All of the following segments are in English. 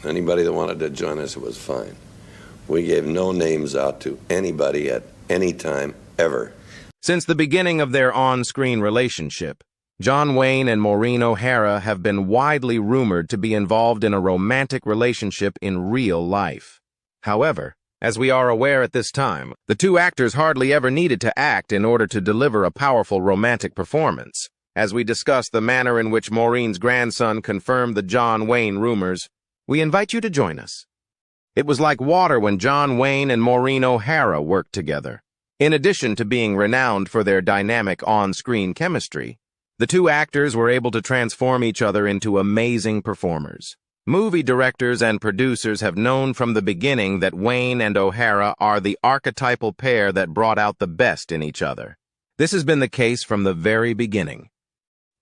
Anybody that wanted to join us, it was fine. We gave no names out to anybody at any time, ever. Since the beginning of their on-screen relationship, John Wayne and Maureen O'Hara have been widely rumored to be involved in a romantic relationship in real life. However, as we are aware at this time, the two actors hardly ever needed to act in order to deliver a powerful romantic performance. As we discuss the manner in which Maureen's grandson confirmed the John Wayne rumors, we invite you to join us. It was like water when John Wayne and Maureen O'Hara worked together. In addition to being renowned for their dynamic on-screen chemistry, the two actors were able to transform each other into amazing performers. Movie directors and producers have known from the beginning that Wayne and O'Hara are the archetypal pair that brought out the best in each other. This has been the case from the very beginning.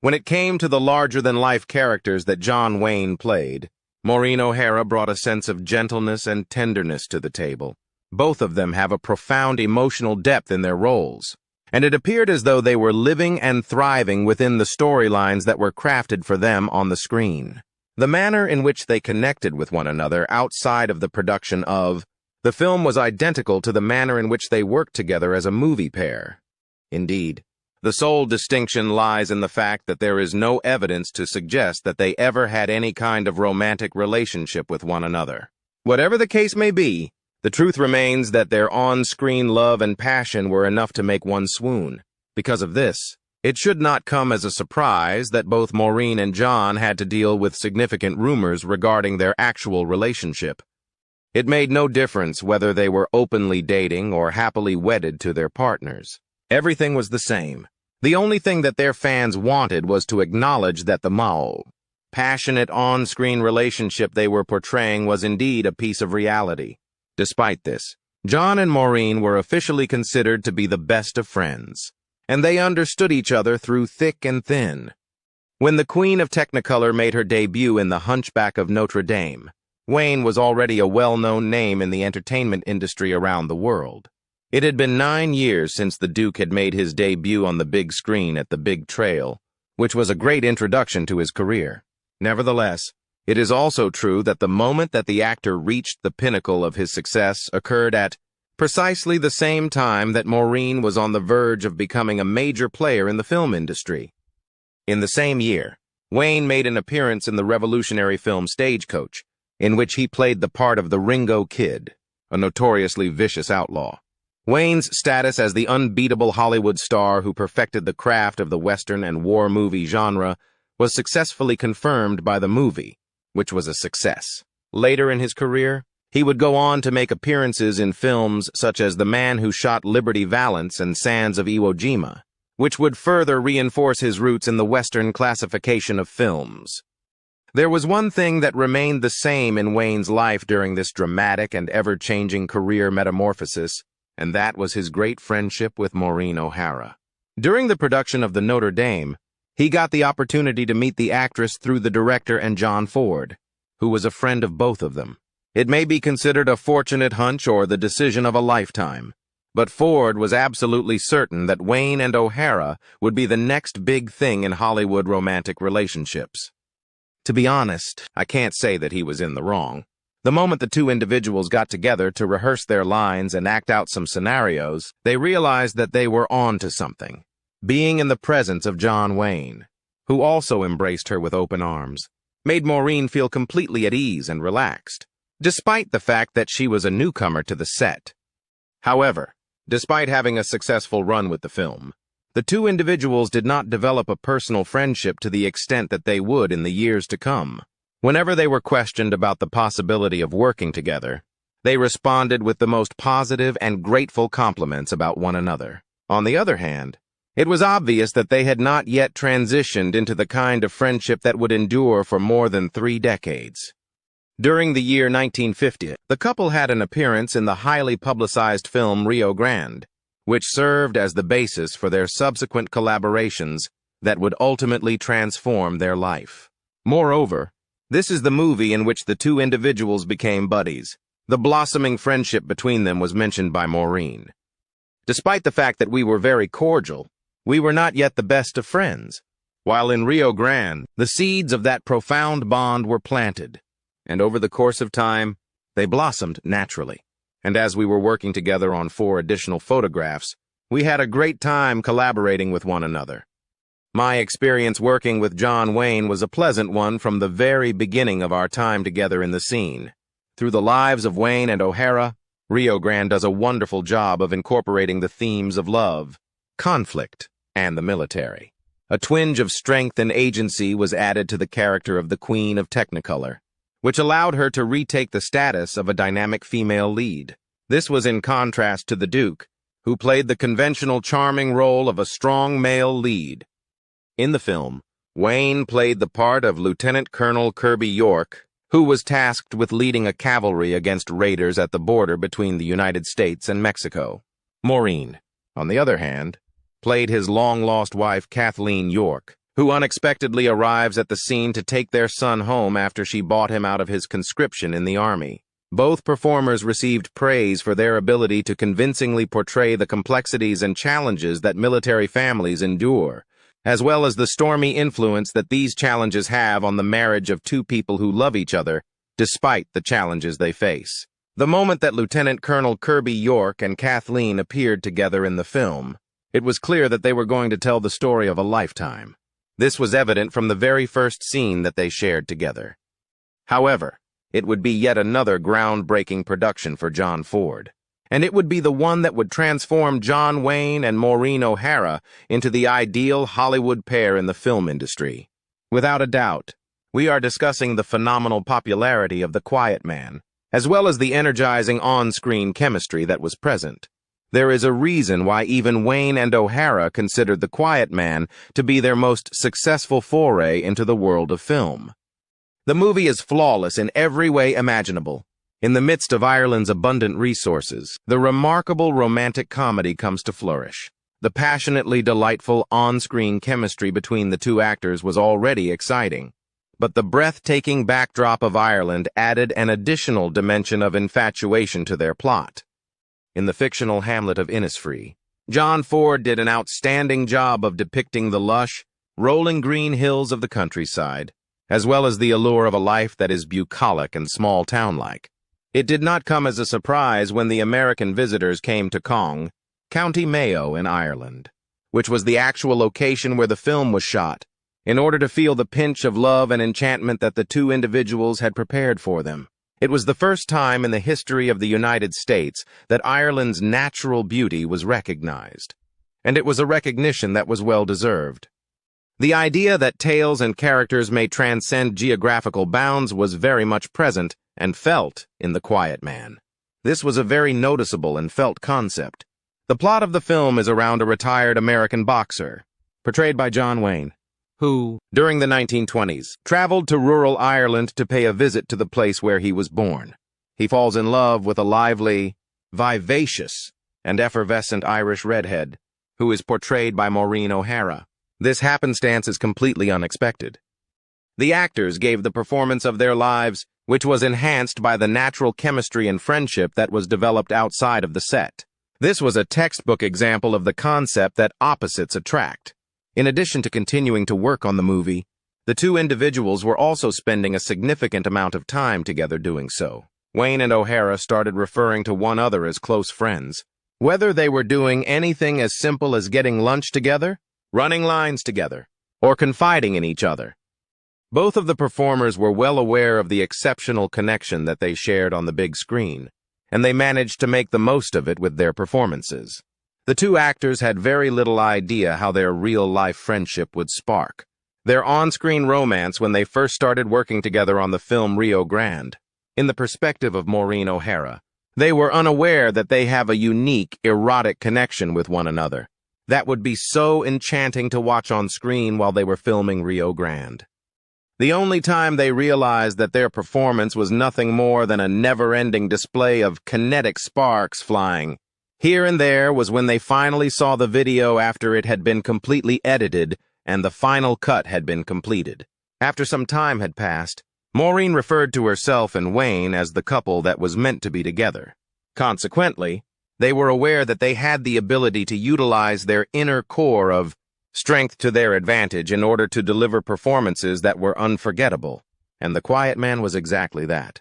When it came to the larger-than-life characters that John Wayne played, Maureen O'Hara brought a sense of gentleness and tenderness to the table. Both of them have a profound emotional depth in their roles, and it appeared as though they were living and thriving within the storylines that were crafted for them on the screen. The manner in which they connected with one another outside of the production of the film was identical to the manner in which they worked together as a movie pair. Indeed, the sole distinction lies in the fact that there is no evidence to suggest that they ever had any kind of romantic relationship with one another. Whatever the case may be, the truth remains that their on-screen love and passion were enough to make one swoon. Because of this, it should not come as a surprise that both Maureen and John had to deal with significant rumors regarding their actual relationship. It made no difference whether they were openly dating or happily wedded to their partners. Everything was the same. The only thing that their fans wanted was to acknowledge that the passionate on-screen relationship they were portraying was indeed a piece of reality. Despite this, John and Maureen were officially considered to be the best of friends, and they understood each other through thick and thin. When the Queen of Technicolor made her debut in The Hunchback of Notre Dame, Wayne was already a well-known name in the entertainment industry around the world. It had been 9 years since the Duke had made his debut on the big screen at the Big Trail, which was a great introduction to his career. Nevertheless, it is also true that the moment that the actor reached the pinnacle of his success occurred at precisely the same time that Maureen was on the verge of becoming a major player in the film industry. In the same year, Wayne made an appearance in the revolutionary film Stagecoach, in which he played the part of the Ringo Kid, a notoriously vicious outlaw. Wayne's status as the unbeatable Hollywood star who perfected the craft of the Western and war movie genre was successfully confirmed by the movie, which was a success. Later in his career, he would go on to make appearances in films such as The Man Who Shot Liberty Valance and Sands of Iwo Jima, which would further reinforce his roots in the Western classification of films. There was one thing that remained the same in Wayne's life during this dramatic and ever-changing career metamorphosis, and that was his great friendship with Maureen O'Hara. During the production of the Notre Dame, he got the opportunity to meet the actress through the director and John Ford, who was a friend of both of them. It may be considered a fortunate hunch or the decision of a lifetime, but Ford was absolutely certain that Wayne and O'Hara would be the next big thing in Hollywood romantic relationships. To be honest, I can't say that he was in the wrong. The moment the two individuals got together to rehearse their lines and act out some scenarios, they realized that they were on to something. Being in the presence of John Wayne, who also embraced her with open arms, made Maureen feel completely at ease and relaxed, despite the fact that she was a newcomer to the set. However, despite having a successful run with the film, the two individuals did not develop a personal friendship to the extent that they would in the years to come. Whenever they were questioned about the possibility of working together, they responded with the most positive and grateful compliments about one another. On the other hand, it was obvious that they had not yet transitioned into the kind of friendship that would endure for more than 3 decades. During the year 1950, the couple had an appearance in the highly publicized film Rio Grande, which served as the basis for their subsequent collaborations that would ultimately transform their life. Moreover, this is the movie in which the two individuals became buddies. The blossoming friendship between them was mentioned by Maureen. Despite the fact that we were very cordial, we were not yet the best of friends. While in Rio Grande, the seeds of that profound bond were planted. and over the course of time, they blossomed naturally. And as we were working together on 4 additional photographs, we had a great time collaborating with one another. My experience working with John Wayne was a pleasant one from the very beginning of our time together in the scene. Through the lives of Wayne and O'Hara, Rio Grande does a wonderful job of incorporating the themes of love, conflict, and the military. A twinge of strength and agency was added to the character of the Queen of Technicolor, which allowed her to retake the status of a dynamic female lead. This was in contrast to the Duke, who played the conventional charming role of a strong male lead. In the film, Wayne played the part of Lieutenant Colonel Kirby York, who was tasked with leading a cavalry against raiders at the border between the United States and Mexico. Maureen, on the other hand, played his long-lost wife Kathleen York, who unexpectedly arrives at the scene to take their son home after she bought him out of his conscription in the army. Both performers received praise for their ability to convincingly portray the complexities and challenges that military families endure, as well as the stormy influence that these challenges have on the marriage of two people who love each other, despite the challenges they face. The moment that Lieutenant Colonel Kirby York and Kathleen appeared together in the film, it was clear that they were going to tell the story of a lifetime. This was evident from the very first scene that they shared together. However, it would be yet another groundbreaking production for John Ford, and it would be the one that would transform John Wayne and Maureen O'Hara into the ideal Hollywood pair in the film industry. Without a doubt, we are discussing the phenomenal popularity of The Quiet Man, as well as the energizing on-screen chemistry that was present. There is a reason why even Wayne and O'Hara considered The Quiet Man to be their most successful foray into the world of film. The movie is flawless in every way imaginable. In the midst of Ireland's abundant resources, the remarkable romantic comedy comes to flourish. The passionately delightful on-screen chemistry between the two actors was already exciting, but the breathtaking backdrop of Ireland added an additional dimension of infatuation to their plot. In the fictional hamlet of Innisfree, John Ford did an outstanding job of depicting the lush, rolling green hills of the countryside, as well as the allure of a life that is bucolic and small-town-like. It did not come as a surprise when the American visitors came to Cong, County Mayo in Ireland, which was the actual location where the film was shot, in order to feel the pinch of love and enchantment that the two individuals had prepared for them. It was the first time in the history of the United States that Ireland's natural beauty was recognized, and it was a recognition that was well-deserved. The idea that tales and characters may transcend geographical bounds was very much present and felt in The Quiet Man. This was a very noticeable and felt concept. The plot of the film is around a retired American boxer, portrayed by John Wayne, who, during the 1920s, traveled to rural Ireland to pay a visit to the place where he was born. He falls in love with a lively, vivacious, and effervescent Irish redhead, who is portrayed by Maureen O'Hara. This happenstance is completely unexpected. The actors gave the performance of their lives, which was enhanced by the natural chemistry and friendship that was developed outside of the set. This was a textbook example of the concept that opposites attract. In addition to continuing to work on the movie, the two individuals were also spending a significant amount of time together doing so. Wayne and O'Hara started referring to one another as close friends. Whether they were doing anything as simple as getting lunch together, running lines together, or confiding in each other. Both of the performers were well aware of the exceptional connection that they shared on the big screen, and they managed to make the most of it with their performances. The two actors had very little idea how their real-life friendship would spark their on-screen romance when they first started working together on the film Rio Grande. In the perspective of Maureen O'Hara, they were unaware that they have a unique, erotic connection with one another that would be so enchanting to watch on screen while they were filming Rio Grande. The only time they realized that their performance was nothing more than a never-ending display of kinetic sparks flying here and there was when they finally saw the video after it had been completely edited and the final cut had been completed. After some time had passed, Maureen referred to herself and Wayne as the couple that was meant to be together. Consequently, they were aware that they had the ability to utilize their inner core of strength to their advantage in order to deliver performances that were unforgettable. and the quiet man was exactly that.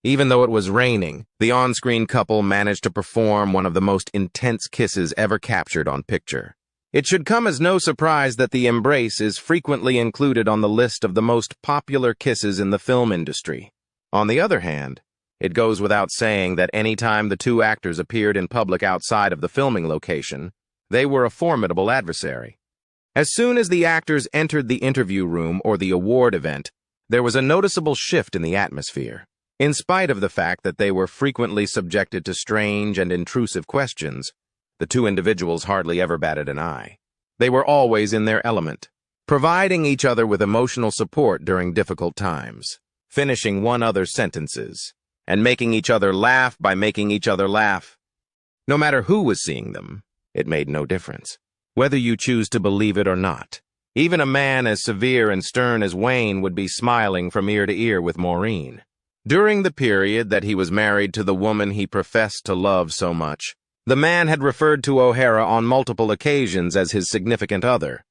Even though it was raining, the on-screen couple managed to perform one of the most intense kisses ever captured on picture. It should come as no surprise that the embrace is frequently included on the list of the most popular kisses in the film industry. On the other hand, it goes without saying that any time the two actors appeared in public outside of the filming location, they were a formidable adversary. As soon as the actors entered the interview room or the award event, there was a noticeable shift in the atmosphere. In spite of the fact that they were frequently subjected to strange and intrusive questions, the two individuals hardly ever batted an eye. They were always in their element, providing each other with emotional support during difficult times, finishing one another's sentences, and making each other laugh by making each other laugh. No matter who was seeing them, it made no difference, whether you choose to believe it or not. Even a man as severe and stern as Wayne would be smiling from ear to ear with Maureen. During the period that he was married to the woman he professed to love so much, the man had referred to O'Hara on multiple occasions as his significant other.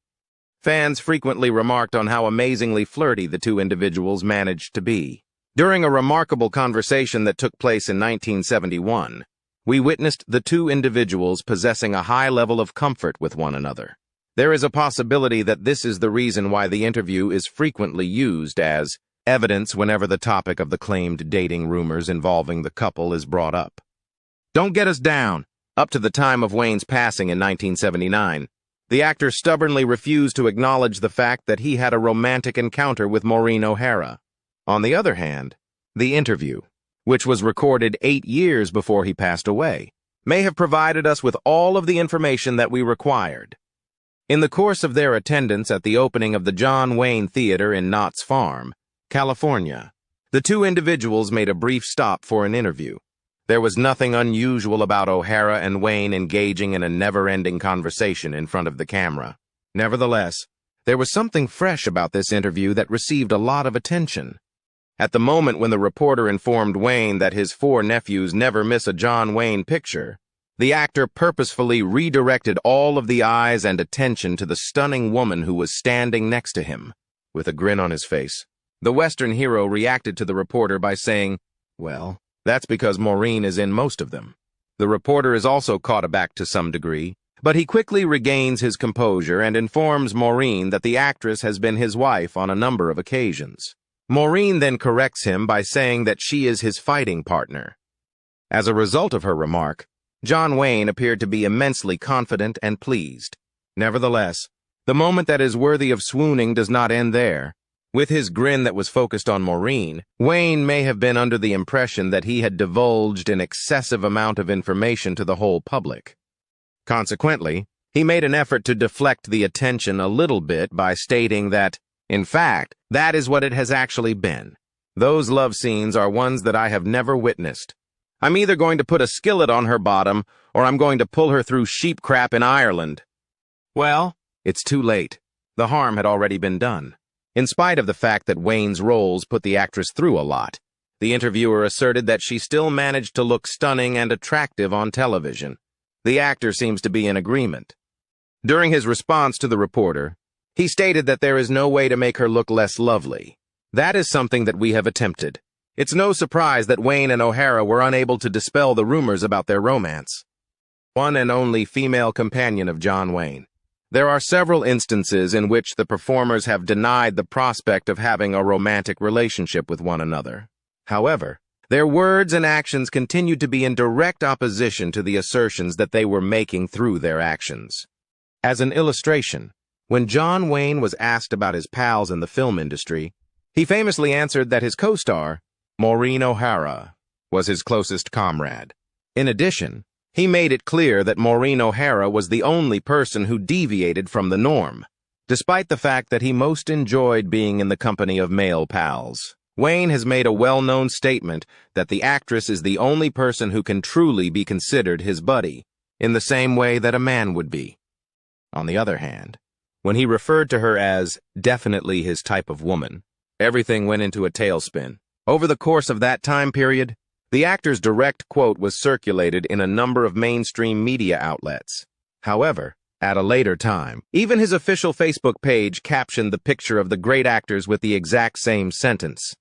Fans frequently remarked on how amazingly flirty the two individuals managed to be. During a remarkable conversation that took place in 1971, we witnessed the two individuals possessing a high level of comfort with one another. There is a possibility that this is the reason why the interview is frequently used as evidence whenever the topic of the claimed dating rumors involving the couple is brought up. Don't get us down. Up to the time of Wayne's passing in 1979, the actor stubbornly refused to acknowledge the fact that he had a romantic encounter with Maureen O'Hara. On the other hand, the interview, which was recorded 8 years before he passed away, may have provided us with all of the information that we required. In the course of their attendance at the opening of the John Wayne Theater in Knott's Farm, California, the two individuals made a brief stop for an interview. There was nothing unusual about O'Hara and Wayne engaging in a never-ending conversation in front of the camera. Nevertheless, there was something fresh about this interview that received a lot of attention. At the moment when the reporter informed Wayne that his 4 nephews never miss a John Wayne picture, the actor purposefully redirected all of the eyes and attention to the stunning woman who was standing next to him, with a grin on his face. The Western hero reacted to the reporter by saying, "Well, that's because Maureen is in most of them." The reporter is also caught aback to some degree, but he quickly regains his composure and informs Maureen that the actress has been his wife on a number of occasions. Maureen then corrects him by saying that she is his fighting partner. As a result of her remark, John Wayne appeared to be immensely confident and pleased. Nevertheless, the moment that is worthy of swooning does not end there. With his grin that was focused on Maureen, Wayne may have been under the impression that he had divulged an excessive amount of information to the whole public. Consequently, he made an effort to deflect the attention a little bit by stating that, in fact, that is what it has actually been. Those love scenes are ones that I have never witnessed. I'm either going to put a skillet on her bottom, or I'm going to pull her through sheep crap in Ireland. Well, it's too late. The harm had already been done. In spite of the fact that Wayne's roles put the actress through a lot, the interviewer asserted that she still managed to look stunning and attractive on television. The actor seems to be in agreement. During his response to the reporter, he stated that there is no way to make her look less lovely. That is something that we have attempted. It's no surprise that Wayne and O'Hara were unable to dispel the rumors about their romance. One and only female companion of John Wayne. There are several instances in which the performers have denied the prospect of having a romantic relationship with one another. However, their words and actions continued to be in direct opposition to the assertions that they were making through their actions. As an illustration, when John Wayne was asked about his pals in the film industry, he famously answered that his co-star, Maureen O'Hara, was his closest comrade. In addition, he made it clear that Maureen O'Hara was the only person who deviated from the norm, despite the fact that he most enjoyed being in the company of male pals. Wayne has made a well-known statement that the actress is the only person who can truly be considered his buddy, in the same way that a man would be. On the other hand, when he referred to her as definitely his type of woman, everything went into a tailspin. Over the course of that time period, the actor's direct quote was circulated in a number of mainstream media outlets. However, at a later time. Even his official Facebook page captioned the picture of the great actors with the exact same sentence.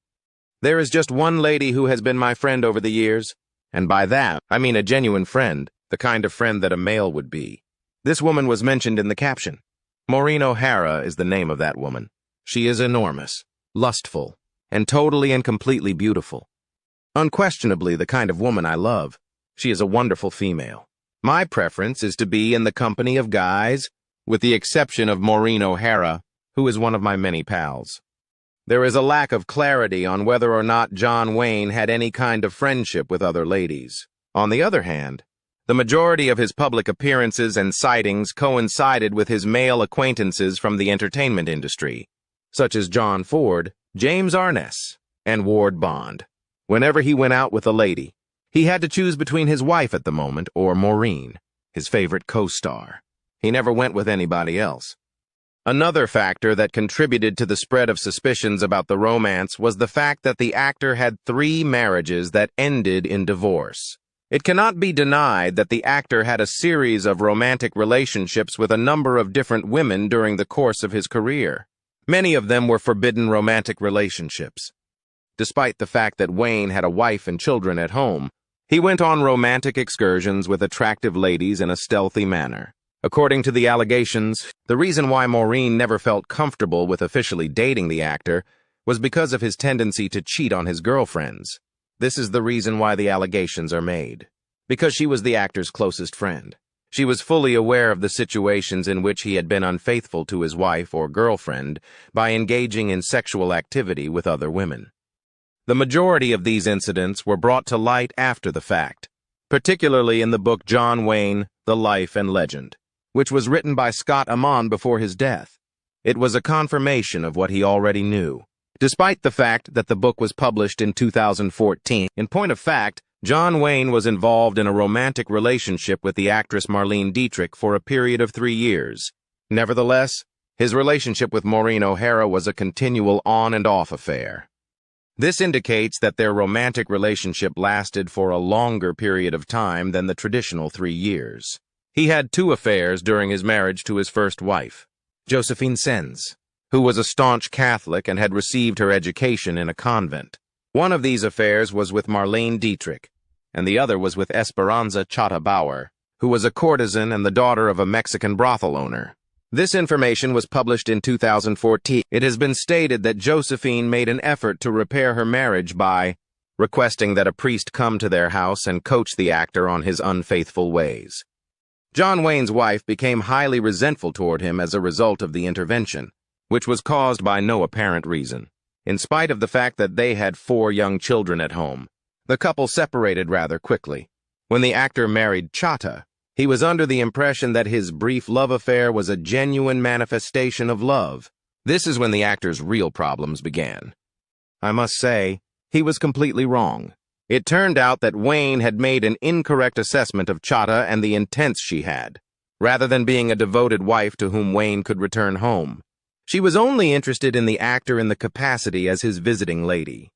"There is just one lady who has been my friend over the years, and by that, I mean a genuine friend, the kind of friend that a male would be." This woman was mentioned in the caption. Maureen O'Hara is the name of that woman. She is enormous, lustful, and totally and completely beautiful. Unquestionably the kind of woman I love. She is a wonderful female. My preference is to be in the company of guys, with the exception of Maureen O'Hara, who is one of my many pals. There is a lack of clarity on whether or not John Wayne had any kind of friendship with other ladies. On the other hand, the majority of his public appearances and sightings coincided with his male acquaintances from the entertainment industry, such as John Ford, James Arness, and Ward Bond. Whenever he went out with a lady, he had to choose between his wife at the moment or Maureen, his favorite co-star. He never went with anybody else. Another factor that contributed to the spread of suspicions about the romance was the fact that the actor had 3 marriages that ended in divorce. It cannot be denied that the actor had a series of romantic relationships with a number of different women during the course of his career. Many of them were forbidden romantic relationships. Despite the fact that Wayne had a wife and children at home, he went on romantic excursions with attractive ladies in a stealthy manner. According to the allegations, the reason why Maureen never felt comfortable with officially dating the actor was because of his tendency to cheat on his girlfriends. This is the reason why the allegations are made. Because she was the actor's closest friend. She was fully aware of the situations in which he had been unfaithful to his wife or girlfriend by engaging in sexual activity with other women. The majority of these incidents were brought to light after the fact, particularly in the book John Wayne, The Life and Legend, which was written by Scott Amon before his death. It was a confirmation of what he already knew, despite the fact that the book was published in 2014. In point of fact, John Wayne was involved in a romantic relationship with the actress Marlene Dietrich for a period of 3 years. Nevertheless, his relationship with Maureen O'Hara was a continual on and off affair. This indicates that their romantic relationship lasted for a longer period of time than the traditional 3 years. He had 2 affairs during his marriage to his first wife, Josephine Sens, who was a staunch Catholic and had received her education in a convent. One of these affairs was with Marlene Dietrich, and the other was with Esperanza Chata Bauer, who was a courtesan and the daughter of a Mexican brothel owner. This information was published in 2014. It has been stated that Josephine made an effort to repair her marriage by requesting that a priest come to their house and coach the actor on his unfaithful ways. John Wayne's wife became highly resentful toward him as a result of the intervention, which was caused by no apparent reason. In spite of the fact that they had 4 young children at home, the couple separated rather quickly. When the actor married Chata, he was under the impression that his brief love affair was a genuine manifestation of love. This is when the actor's real problems began. I must say, he was completely wrong. It turned out that Wayne had made an incorrect assessment of Chata and the intents she had, rather than being a devoted wife to whom Wayne could return home. She was only interested in the actor in the capacity as his visiting lady.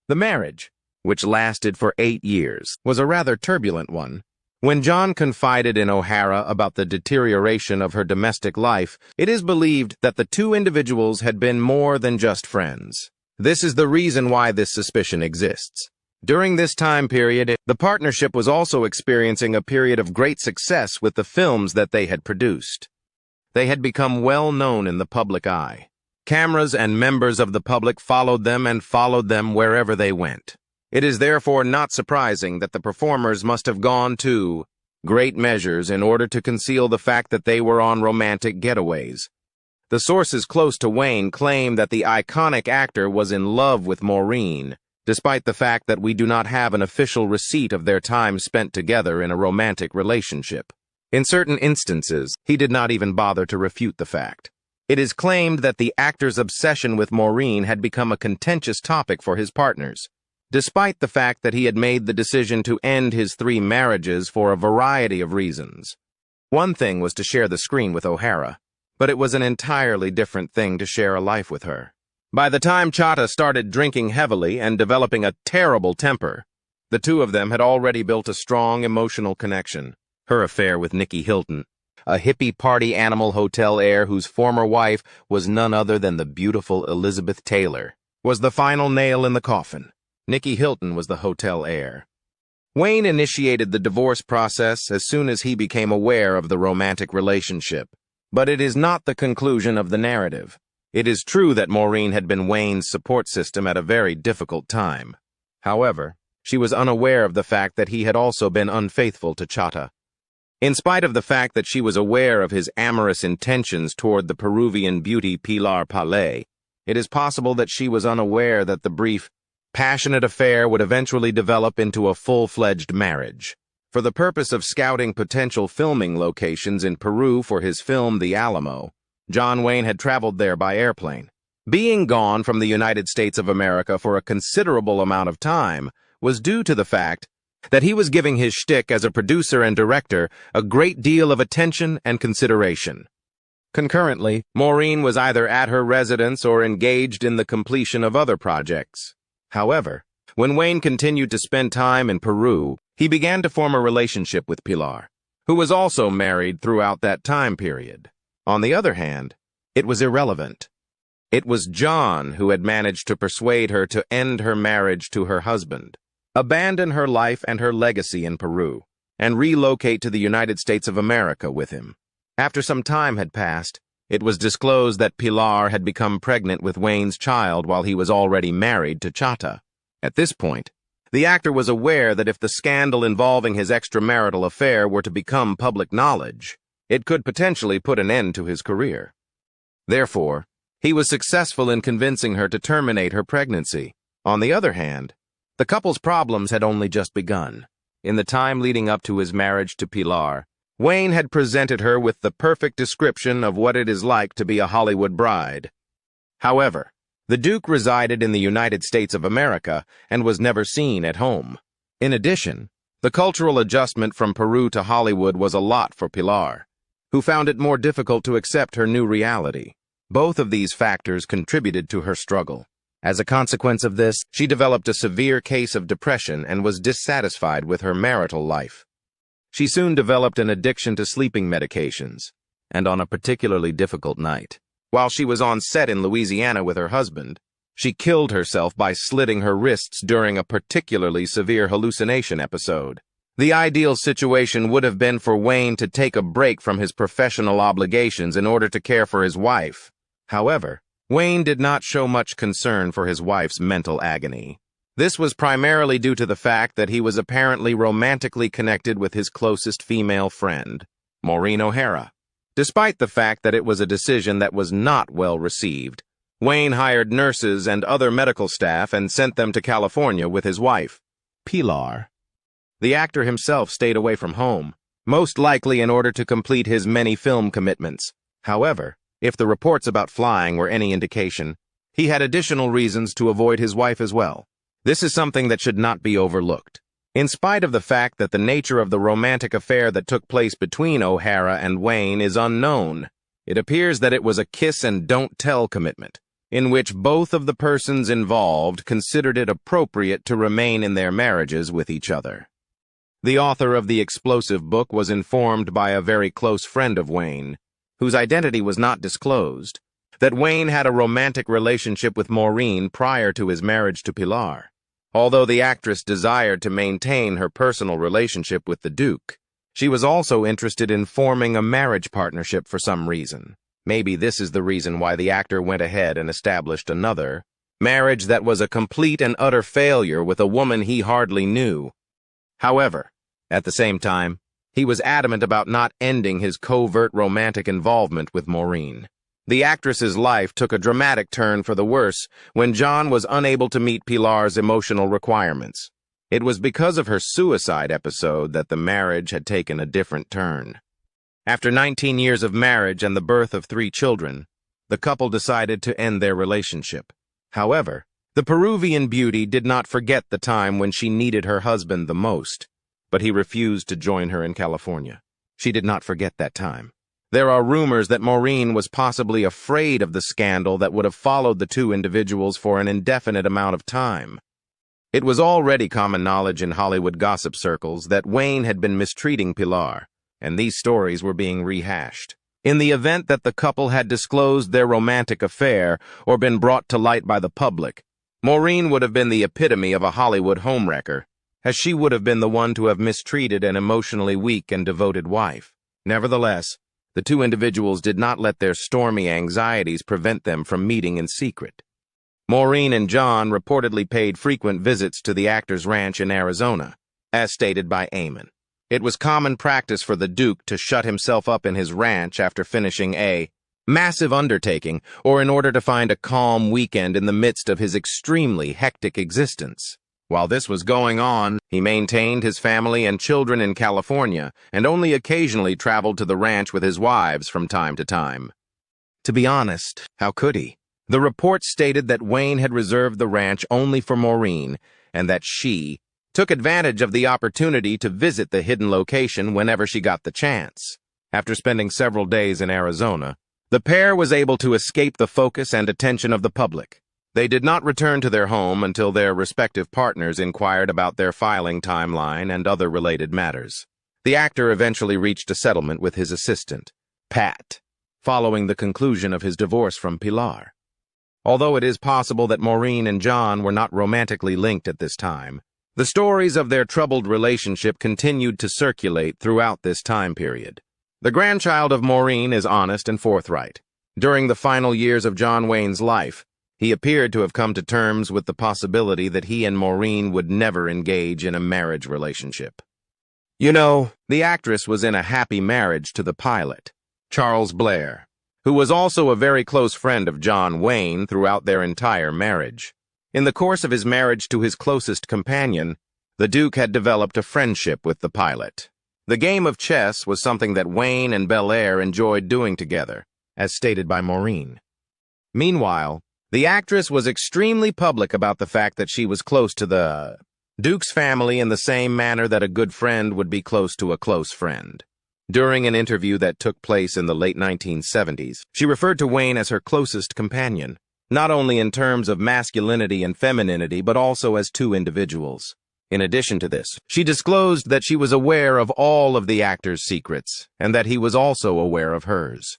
The marriage, which lasted for 8 years, was a rather turbulent one. When John confided in O'Hara about the deterioration of her domestic life, it is believed that the 2 individuals had been more than just friends. This is the reason why this suspicion exists. During this time period, the partnership was also experiencing a period of great success with the films that they had produced. They had become well known in the public eye. Cameras and members of the public followed them and followed them wherever they went. It is therefore not surprising that the performers must have gone to great measures in order to conceal the fact that they were on romantic getaways. The sources close to Wayne claim that the iconic actor was in love with Maureen, despite the fact that we do not have an official receipt of their time spent together in a romantic relationship. In certain instances, he did not even bother to refute the fact. It is claimed that the actor's obsession with Maureen had become a contentious topic for his partners, despite the fact that he had made the decision to end his 3 marriages for a variety of reasons. One thing was to share the screen with O'Hara, but it was an entirely different thing to share a life with her. By the time Chata started drinking heavily and developing a terrible temper, the 2 of them had already built a strong emotional connection. Her affair with Nicky Hilton, a hippie party animal hotel heir whose former wife was none other than the beautiful Elizabeth Taylor, was the final nail in the coffin. Nicky Hilton was the hotel heir. Wayne initiated the divorce process as soon as he became aware of the romantic relationship. But it is not the conclusion of the narrative. It is true that Maureen had been Wayne's support system at a very difficult time. However, she was unaware of the fact that he had also been unfaithful to Chata. In spite of the fact that she was aware of his amorous intentions toward the Peruvian beauty Pilar Palé, it is possible that she was unaware that the brief, passionate affair would eventually develop into a full-fledged marriage. For the purpose of scouting potential filming locations in Peru for his film The Alamo, John Wayne had traveled there by airplane. Being gone from the United States of America for a considerable amount of time was due to the fact that he was giving his shtick as a producer and director a great deal of attention and consideration. Concurrently, Maureen was either at her residence or engaged in the completion of other projects. However, when Wayne continued to spend time in Peru, he began to form a relationship with Pilar, who was also married throughout that time period. On the other hand, it was irrelevant. It was John who had managed to persuade her to end her marriage to her husband, abandon her life and her legacy in Peru, and relocate to the United States of America with him. After some time had passed, it was disclosed that Pilar had become pregnant with Wayne's child while he was already married to Chata. At this point, the actor was aware that if the scandal involving his extramarital affair were to become public knowledge, it could potentially put an end to his career. Therefore, he was successful in convincing her to terminate her pregnancy. On the other hand, the couple's problems had only just begun. In the time leading up to his marriage to Pilar, Wayne had presented her with the perfect description of what it is like to be a Hollywood bride. However, the Duke resided in the United States of America and was never seen at home. In addition, the cultural adjustment from Peru to Hollywood was a lot for Pilar, who found it more difficult to accept her new reality. Both of these factors contributed to her struggle. As a consequence of this, she developed a severe case of depression and was dissatisfied with her marital life. She soon developed an addiction to sleeping medications, and on a particularly difficult night, while she was on set in Louisiana with her husband, she killed herself by slitting her wrists during a particularly severe hallucination episode. The ideal situation would have been for Wayne to take a break from his professional obligations in order to care for his wife. However, Wayne did not show much concern for his wife's mental agony. This was primarily due to the fact that he was apparently romantically connected with his closest female friend, Maureen O'Hara. Despite the fact that it was a decision that was not well received, Wayne hired nurses and other medical staff and sent them to California with his wife, Pilar. The actor himself stayed away from home, most likely in order to complete his many film commitments. However, if the reports about flying were any indication, he had additional reasons to avoid his wife as well. This is something that should not be overlooked. In spite of the fact that the nature of the romantic affair that took place between O'Hara and Wayne is unknown, it appears that it was a kiss-and-don't-tell commitment, in which both of the persons involved considered it appropriate to remain in their marriages with each other. The author of the explosive book was informed by a very close friend of Wayne, whose identity was not disclosed, that Wayne had a romantic relationship with Maureen prior to his marriage to Pilar. Although the actress desired to maintain her personal relationship with the Duke, she was also interested in forming a marriage partnership for some reason. Maybe this is the reason why the actor went ahead and established another marriage that was a complete and utter failure with a woman he hardly knew. However, at the same time, he was adamant about not ending his covert romantic involvement with Maureen. The actress's life took a dramatic turn for the worse when John was unable to meet Pilar's emotional requirements. It was because of her suicide episode that the marriage had taken a different turn. After 19 years of marriage and the birth of 3 children, the couple decided to end their relationship. However, the Peruvian beauty did not forget the time when she needed her husband the most, but he refused to join her in California. She did not forget that time. There are rumors that Maureen was possibly afraid of the scandal that would have followed the two individuals for an indefinite amount of time. It was already common knowledge in Hollywood gossip circles that Wayne had been mistreating Pilar, and these stories were being rehashed. In the event that the couple had disclosed their romantic affair or been brought to light by the public, Maureen would have been the epitome of a Hollywood homewrecker, as she would have been the one to have mistreated an emotionally weak and devoted wife. Nevertheless, the two individuals did not let their stormy anxieties prevent them from meeting in secret. Maureen and John reportedly paid frequent visits to the actor's ranch in Arizona, as stated by Eamon. It was common practice for the Duke to shut himself up in his ranch after finishing a massive undertaking or in order to find a calm weekend in the midst of his extremely hectic existence. While this was going on, he maintained his family and children in California and only occasionally traveled to the ranch with his wives from time to time. To be honest, how could he? The report stated that Wayne had reserved the ranch only for Maureen and that she took advantage of the opportunity to visit the hidden location whenever she got the chance. After spending several days in Arizona, the pair was able to escape the focus and attention of the public. They did not return to their home until their respective partners inquired about their filing timeline and other related matters. The actor eventually reached a settlement with his assistant, Pat, following the conclusion of his divorce from Pilar. Although it is possible that Maureen and John were not romantically linked at this time, the stories of their troubled relationship continued to circulate throughout this time period. The grandchild of Maureen is honest and forthright. During the final years of John Wayne's life, he appeared to have come to terms with the possibility that he and Maureen would never engage in a marriage relationship. You know, the actress was in a happy marriage to the pilot, Charles Blair, who was also a very close friend of John Wayne throughout their entire marriage. In the course of his marriage to his closest companion, the Duke had developed a friendship with the pilot. The game of chess was something that Wayne and Belair enjoyed doing together, as stated by Maureen. Meanwhile, the actress was extremely public about the fact that she was close to the Duke's family in the same manner that a good friend would be close to a close friend. During an interview that took place in the late 1970s, she referred to Wayne as her closest companion, not only in terms of masculinity and femininity, but also as two individuals. In addition to this, she disclosed that she was aware of all of the actor's secrets, and that he was also aware of hers.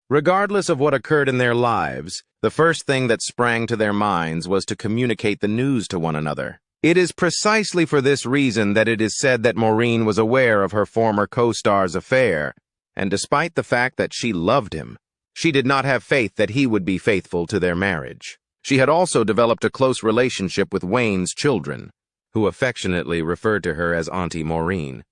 Regardless of what occurred in their lives, the first thing that sprang to their minds was to communicate the news to one another. It is precisely for this reason that it is said that Maureen was aware of her former co-star's affair, and despite the fact that she loved him, she did not have faith that he would be faithful to their marriage. She had also developed a close relationship with Wayne's children, who affectionately referred to her as Auntie Maureen.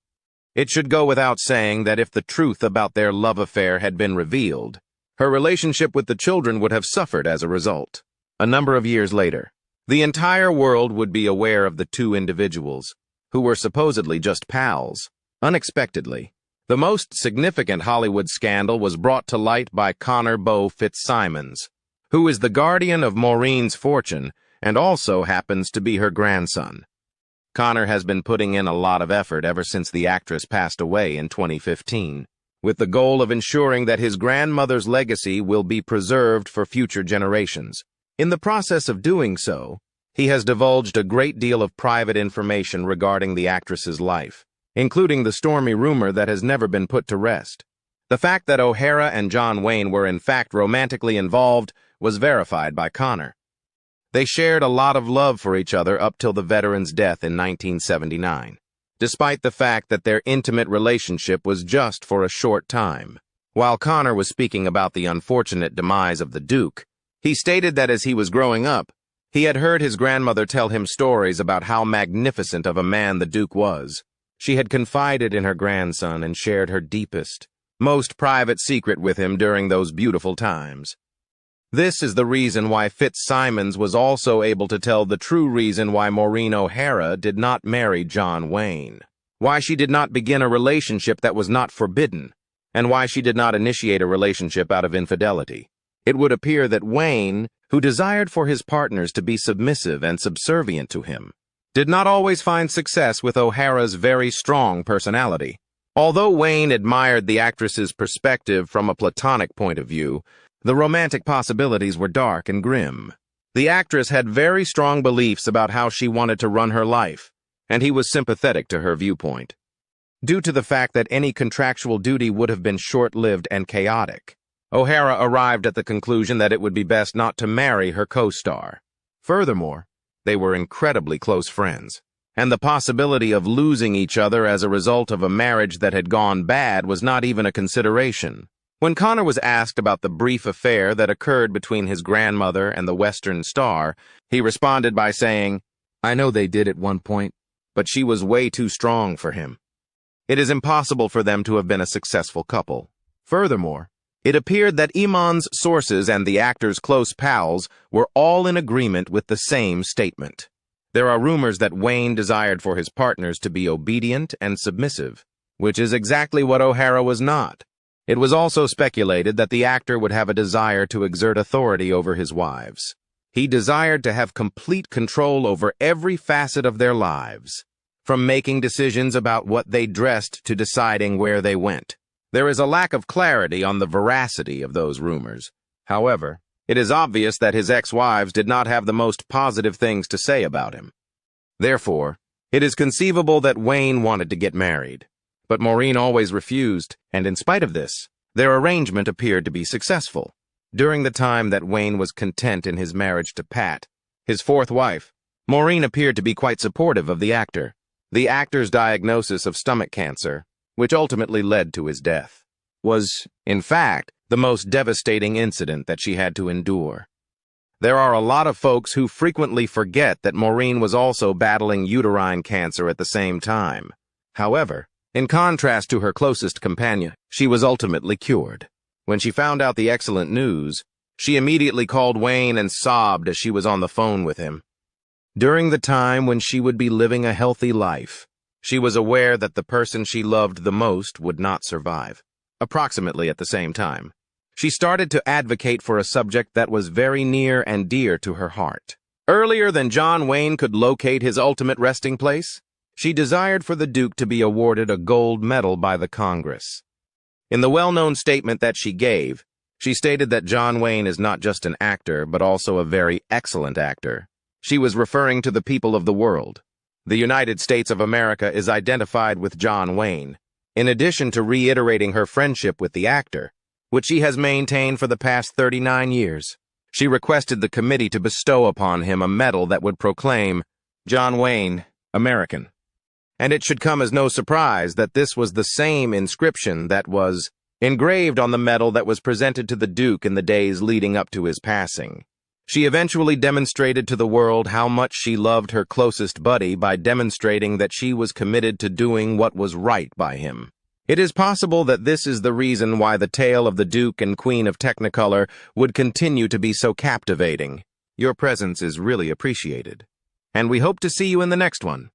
It should go without saying that if the truth about their love affair had been revealed, her relationship with the children would have suffered as a result. A number of years later, the entire world would be aware of the two individuals, who were supposedly just pals. Unexpectedly, the most significant Hollywood scandal was brought to light by Connor Beau Fitzsimons, who is the guardian of Maureen's fortune and also happens to be her grandson. Connor has been putting in a lot of effort ever since the actress passed away in 2015, with the goal of ensuring that his grandmother's legacy will be preserved for future generations. In the process of doing so, he has divulged a great deal of private information regarding the actress's life, including the stormy rumor that has never been put to rest. The fact that O'Hara and John Wayne were in fact romantically involved was verified by Connor. They shared a lot of love for each other up till the veteran's death in 1979, despite the fact that their intimate relationship was just for a short time. While Connor was speaking about the unfortunate demise of the Duke, he stated that as he was growing up, he had heard his grandmother tell him stories about how magnificent of a man the Duke was. She had confided in her grandson and shared her deepest, most private secret with him during those beautiful times. This is the reason why Fitzsimons was also able to tell the true reason why Maureen O'Hara did not marry John Wayne, why she did not begin a relationship that was not forbidden, and why she did not initiate a relationship out of infidelity. It would appear that Wayne, who desired for his partners to be submissive and subservient to him, did not always find success with O'Hara's very strong personality. Although Wayne admired the actress's perspective from a platonic point of view, the romantic possibilities were dark and grim. The actress had very strong beliefs about how she wanted to run her life, and he was sympathetic to her viewpoint. due to the fact that any contractual duty would have been short-lived and chaotic. O'Hara arrived at the conclusion that it would be best not to marry her co-star. Furthermore, they were incredibly close friends, and the possibility of losing each other as a result of a marriage that had gone bad was not even a consideration. When Connor was asked about the brief affair that occurred between his grandmother and the Western star, he responded by saying, "I know they did at one point, but she was way too strong for him." It is impossible for them to have been a successful couple. Furthermore, it appeared that Iman's sources and the actor's close pals were all in agreement with the same statement. There are rumors that Wayne desired for his partners to be obedient and submissive, which is exactly what O'Hara was not. It was also speculated that the actor would have a desire to exert authority over his wives. He desired to have complete control over every facet of their lives, from making decisions about what they dressed to deciding where they went. There is a lack of clarity on the veracity of those rumors. However, it is obvious that his ex-wives did not have the most positive things to say about him. Therefore, it is conceivable that Wayne wanted to get married. But Maureen always refused, and in spite of this, their arrangement appeared to be successful. During the time that Wayne was content in his marriage to Pat, his fourth wife, Maureen appeared to be quite supportive of the actor. The actor's diagnosis of stomach cancer, which ultimately led to his death, was, in fact, the most devastating incident that she had to endure. There are a lot of folks who frequently forget that Maureen was also battling uterine cancer at the same time. However, in contrast to her closest companion, she was ultimately cured. When she found out the excellent news, she immediately called Wayne and sobbed as she was on the phone with him. During the time when she would be living a healthy life, she was aware that the person she loved the most would not survive. Approximately at the same time, she started to advocate for a subject that was very near and dear to her heart. Earlier than John Wayne could locate his ultimate resting place, she desired for the Duke to be awarded a gold medal by the Congress. In the well-known statement that she gave, she stated that John Wayne is not just an actor, but also a very excellent actor. She was referring to the people of the world. The United States of America is identified with John Wayne, in addition to reiterating her friendship with the actor, which she has maintained for the past 39 years. She requested the committee to bestow upon him a medal that would proclaim, "John Wayne, American." And it should come as no surprise that this was the same inscription that was engraved on the medal that was presented to the Duke in the days leading up to his passing. She eventually demonstrated to the world how much she loved her closest buddy by demonstrating that she was committed to doing what was right by him. It is possible that this is the reason why the tale of the Duke and Queen of Technicolor would continue to be so captivating. Your presence is really appreciated, and we hope to see you in the next one.